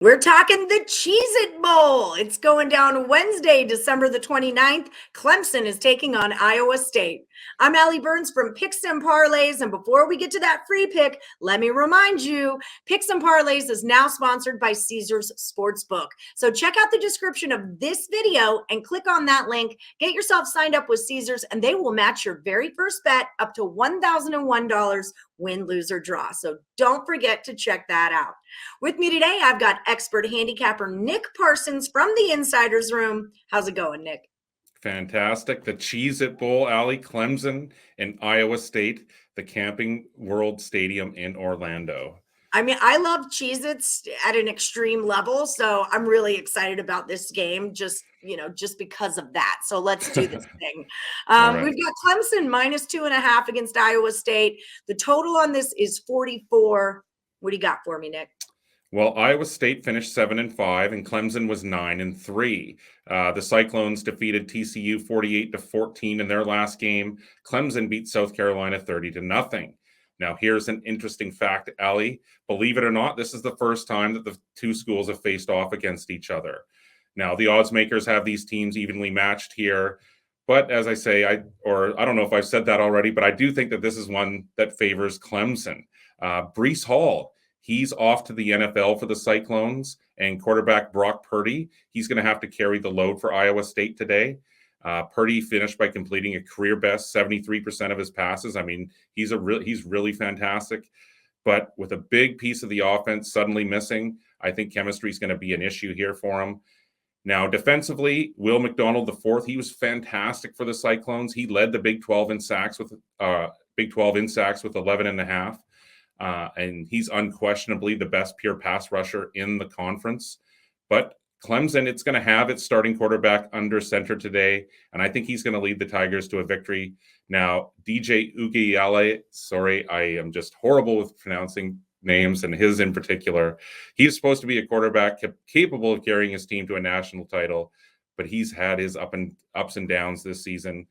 We're talking the Cheez-It Bowl. It's going down Wednesday, December the 29th. Clemson is taking on Iowa State. I'm Allie Burns from Picks Parlays, and before we get to that free pick, let me remind you, Picks Parlays is now sponsored by Caesars Sportsbook. So check out the description of this video and click on that link. Get yourself signed up with Caesars, and they will match your very first bet up to $1,001 win, lose, or draw. So don't forget to check that out. With me today, I've got expert handicapper Nick Parsons from the Insiders Room. How's it going, Nick? Fantastic. The Cheez-It Bowl, Allie, Clemson and Iowa State, the Camping World Stadium in Orlando. I mean, I love Cheez-Its at an extreme level, so I'm really excited about this game just because of that. So let's do this thing. Right. We've got Clemson -2.5 against Iowa State. The total on this is 44. What do you got for me, Nick? Well, Iowa State finished 7-5, and Clemson was 9-3. The Cyclones defeated TCU 48-14 in their last game. Clemson beat South Carolina 30-0. Now, here's an interesting fact, Allie. Believe it or not, this is the first time that the two schools have faced off against each other. Now, the odds makers have these teams evenly matched here. But as I say, I don't know if I've said that already, but I do think that this is one that favors Clemson. Breece Hall, he's off to the NFL for the Cyclones, and quarterback Brock Purdy, he's going to have to carry the load for Iowa State today. Purdy finished by completing a career best 73% of his passes. I mean, he's really fantastic. But with a big piece of the offense suddenly missing, I think chemistry is going to be an issue here for him. Now, defensively, Will McDonald IV, he was fantastic for the Cyclones. He led the Big 12 in sacks with 11.5. And he's unquestionably the best pure pass rusher in the conference. But Clemson, it's going to have its starting quarterback under center today, and I think he's going to lead the Tigers to a victory. Now, DJ Uiagalelei, sorry, I am just horrible with pronouncing names, and his in particular. He's supposed to be a quarterback capable of carrying his team to a national title, but he's had his ups and downs this season.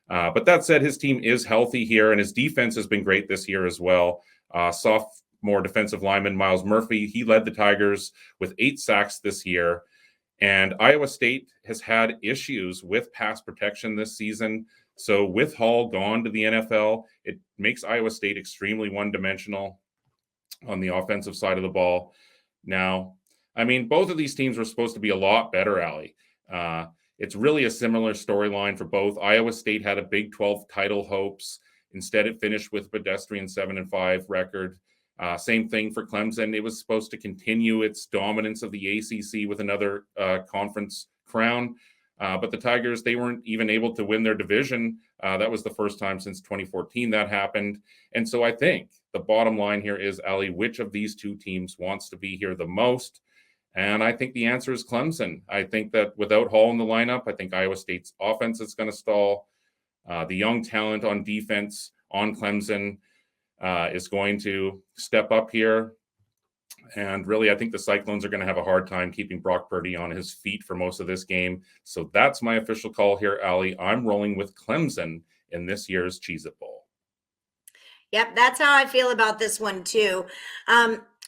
But that said, his team is healthy here, and his defense has been great this year as well. Sophomore defensive lineman Myles Murphy, he led the Tigers with 8 sacks this year. And Iowa State has had issues with pass protection this season. So with Hall gone to the NFL, it makes Iowa State extremely one-dimensional on the offensive side of the ball. Now, I mean, both of these teams were supposed to be a lot better, Allie. It's really a similar storyline for both. Iowa State had a Big 12 title hopes. Instead, it finished with a pedestrian 7-5 record. Same thing for Clemson. It was supposed to continue its dominance of the ACC with another conference crown. But the Tigers, they weren't even able to win their division. That was the first time since 2014 that happened. And so I think the bottom line here is, Allie, which of these two teams wants to be here the most? And I think the answer is Clemson. I think that without Hall in the lineup, I think Iowa State's offense is going to stall. The young talent on defense on Clemson is going to step up here. And really, I think the Cyclones are going to have a hard time keeping Brock Purdy on his feet for most of this game. So that's my official call here, Allie. I'm rolling with Clemson in this year's Cheez-It Bowl. Yep, that's how I feel about this one, too.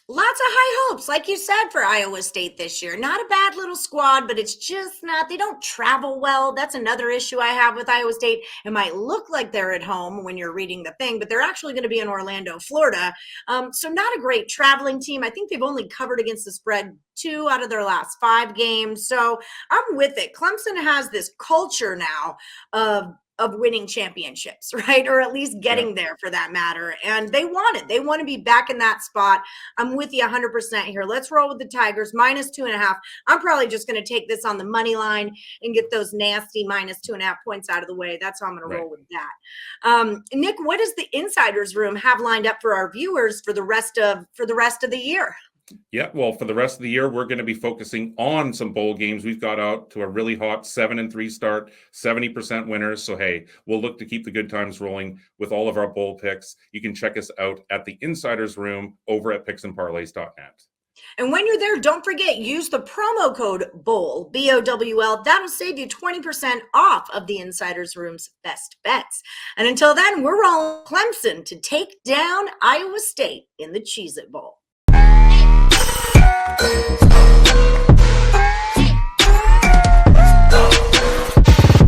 Lots of high hopes, like you said, for Iowa State this year. Not a bad little squad, but it's just not. They don't travel well. That's another issue I have with Iowa State. It might look like they're at home when you're reading the thing, but they're actually going to be in Orlando, Florida. So not a great traveling team. I think they've only covered against the spread 2 out of their last 5 games. So I'm with it. Clemson has this culture now of winning championships, right? Or at least getting there for that matter. And they want it. They want to be back in that spot. I'm with you 100% here. Let's roll with the Tigers -2.5. I'm probably just going to take this on the money line and get those nasty -2.5 points out of the way. That's how I'm going to roll with that. Nick, what does the Insiders Room have lined up for our viewers for the rest of the year? Yeah, well, for the rest of the year, we're going to be focusing on some bowl games. We've got out to a really hot 7-3 start, 70% winners. So, hey, we'll look to keep the good times rolling with all of our bowl picks. You can check us out at the Insiders Room over at picksandparlays.net. And when you're there, don't forget, use the promo code BOWL, B-O-W-L. That'll save you 20% off of the Insiders Room's best bets. And until then, we're rolling Clemson to take down Iowa State in the Cheez-It Bowl.